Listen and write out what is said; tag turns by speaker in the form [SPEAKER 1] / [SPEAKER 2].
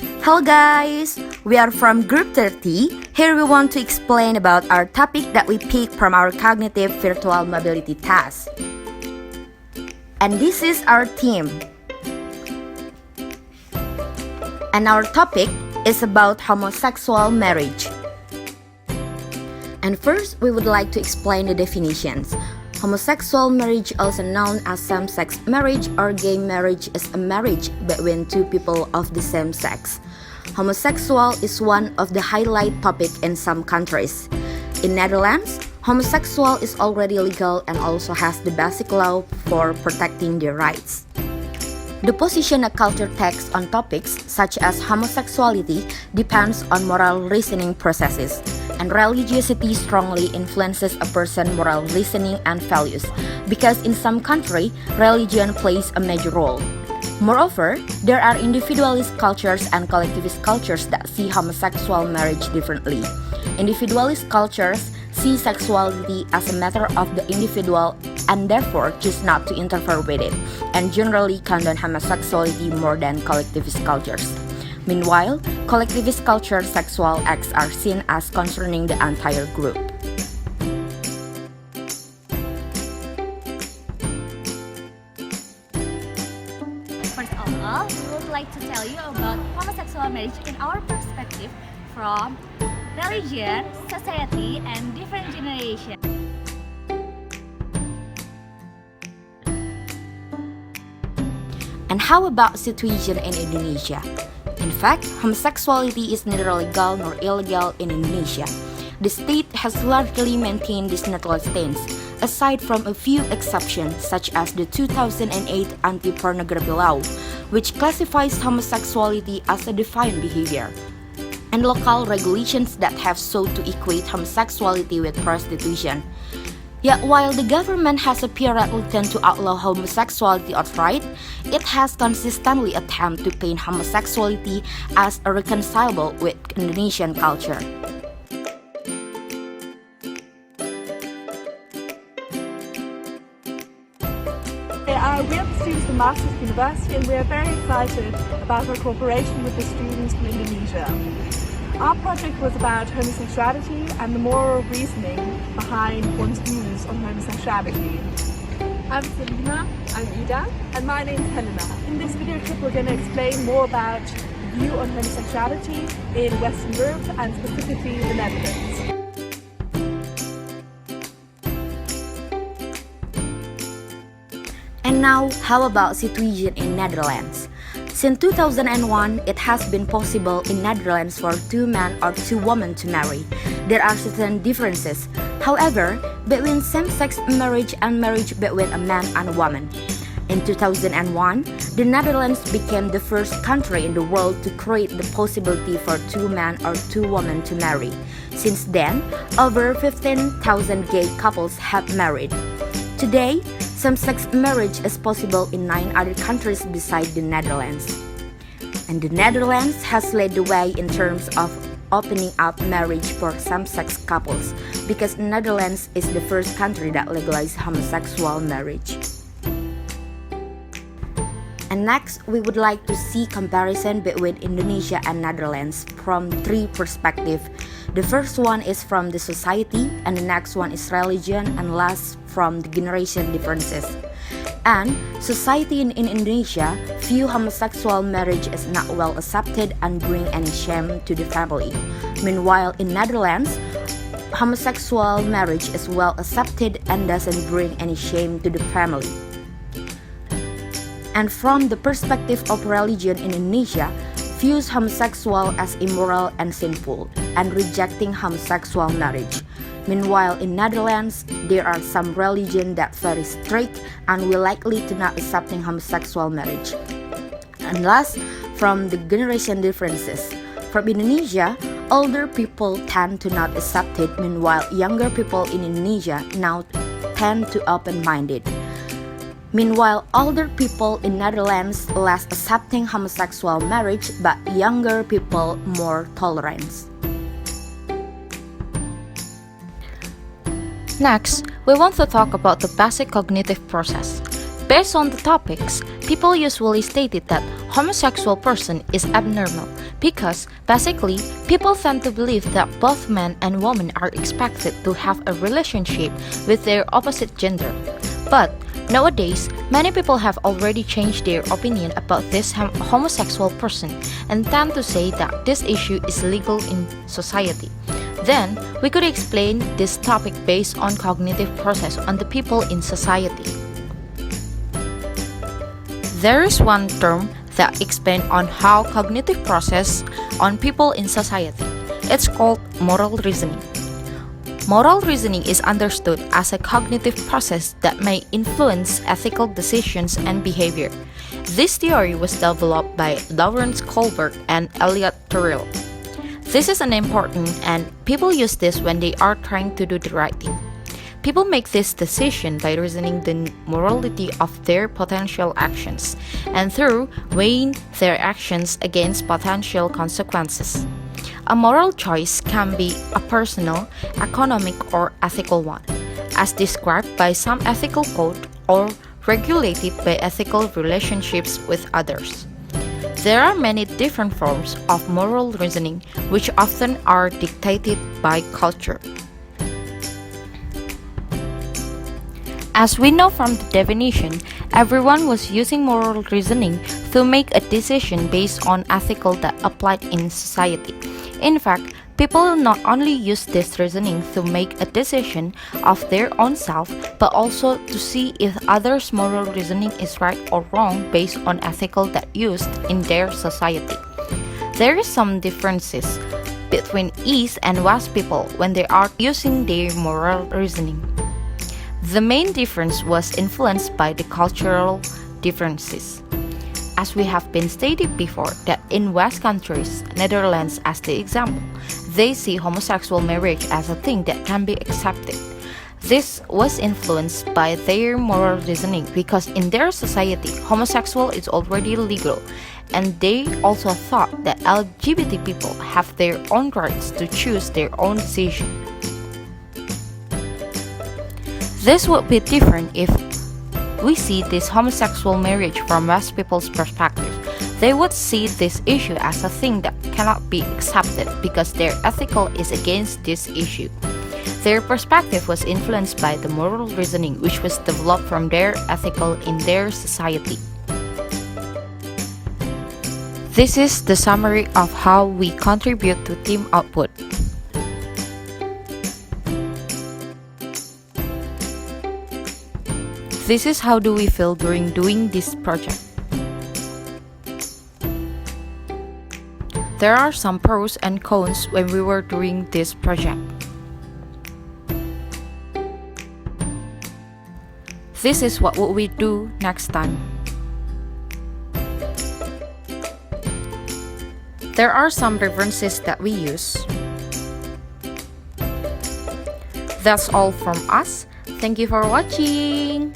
[SPEAKER 1] Hello guys! We are from Group 30. Here we want to explain about our topic that we picked from our cognitive virtual mobility task. And this is our team. And our topic is about homosexual marriage. And first, we would like to explain the definitions. Homosexual marriage, also known as same-sex marriage or gay marriage, is a marriage between two people of the same sex. Homosexual is one of the highlight topic in some countries. In Netherlands, homosexual is already legal and also has the basic law for protecting their rights. The position a culture takes on topics such as homosexuality depends on moral reasoning processes, and religiosity strongly influences a person's moral reasoning and values, because in some countries, religion plays a major role. Moreover, there are individualist cultures and collectivist cultures that see homosexual marriage differently. Individualist cultures see sexuality as a matter of the individual and therefore choose not to interfere with it, and generally condone homosexuality more than collectivist cultures. Meanwhile, collectivist culture sexual acts are seen as concerning the entire group.
[SPEAKER 2] First of all, we would like to tell you about homosexual marriage in our perspective from religion, society, and different generations.
[SPEAKER 1] And how about situation in Indonesia? In fact, homosexuality is neither legal nor illegal in Indonesia. The state has largely maintained this neutral stance, aside from a few exceptions such as the 2008 anti-pornography law, which classifies homosexuality as a defiant behavior, and local regulations that have sought to equate homosexuality with prostitution. Yet while the government has appeared reluctant to outlaw homosexuality outright, it has consistently attempted to paint homosexuality as irreconcilable with Indonesian culture.
[SPEAKER 3] We are the students from Masters University, and we are very excited about our cooperation with the students from Indonesia. Our project was about homosexuality and the moral reasoning behind one's views on homosexuality. I'm Silvia. I'm Ida. And my name is Helena. In this video clip, we're going to explain more about the view on homosexuality in Western Europe and specifically the Netherlands.
[SPEAKER 1] And now, how about situation in Netherlands? Since 2001, it has been possible in Netherlands for two men or two women to marry. There are certain differences, however, between same-sex marriage and marriage between a man and a woman. In 2001, the Netherlands became the first country in the world to create the possibility for two men or two women to marry. Since then, over 15,000 gay couples have married. Today, same-sex marriage is possible in 9 other countries besides the Netherlands. And the Netherlands has led the way in terms of opening up marriage for same-sex couples, because the Netherlands is the first country that legalized homosexual marriage. And next, we would like to see comparison between Indonesia and Netherlands from 3 perspectives. The first one is from the society, and the next one is religion, and last from the generation differences. And society in Indonesia view homosexual marriage as not well accepted and bring any shame to the family. Meanwhile, in Netherlands, homosexual marriage is well accepted and doesn't bring any shame to the family. And from the perspective of religion in Indonesia, views homosexual as immoral and sinful, and rejecting homosexual marriage. Meanwhile, in Netherlands, there are some religions that very strict and will likely to not accepting homosexual marriage. And last, from the generation differences. From Indonesia, older people tend to not accept it, meanwhile younger people in Indonesia now tend to open-minded. Meanwhile, older people in Netherlands less accepting homosexual marriage, but younger people more tolerant.
[SPEAKER 4] Next, we want to talk about the basic cognitive process. Based on the topics, people usually stated that homosexual person is abnormal because basically people tend to believe that both men and women are expected to have a relationship with their opposite gender. But nowadays, many people have already changed their opinion about this homosexual person and tend to say that this issue is legal in society. Then, we could explain this topic based on cognitive process on the people in society. There is one term that explains on how cognitive process on people in society. It's called moral reasoning. Moral reasoning is understood as a cognitive process that may influence ethical decisions and behavior. This theory was developed by Lawrence Kohlberg and Elliot Turrell. This is an important and people use this when they are trying to do the right thing. People make this decision by reasoning the morality of their potential actions and through weighing their actions against potential consequences. A moral choice can be a personal, economic, or ethical one, as described by some ethical code or regulated by ethical relationships with others. There are many different forms of moral reasoning which often are dictated by culture. As we know from the definition, everyone was using moral reasoning to make a decision based on ethical that applied in society. In fact, people not only use this reasoning to make a decision of their own self, but also to see if others' moral reasoning is right or wrong based on ethical that used in their society. There is some differences between East and West people when they are using their moral reasoning. The main difference was influenced by the cultural differences. As we have been stated before that in West countries, Netherlands as the example, they see homosexual marriage as a thing that can be accepted. This was influenced by their moral reasoning because in their society, homosexual is already legal, and they also thought that LGBT people have their own rights to choose their own decision. This would be different if we see this homosexual marriage from West people's perspective. They would see this issue as a thing that cannot be accepted because their ethical is against this issue. Their perspective was influenced by the moral reasoning which was developed from their ethical in their society. This is the summary of how we contribute to team output. This is how do we feel during doing this project. There are some pros and cons when we were doing this project. This is what would we do next time. There are some references that we use. That's all from us. Thank you for watching.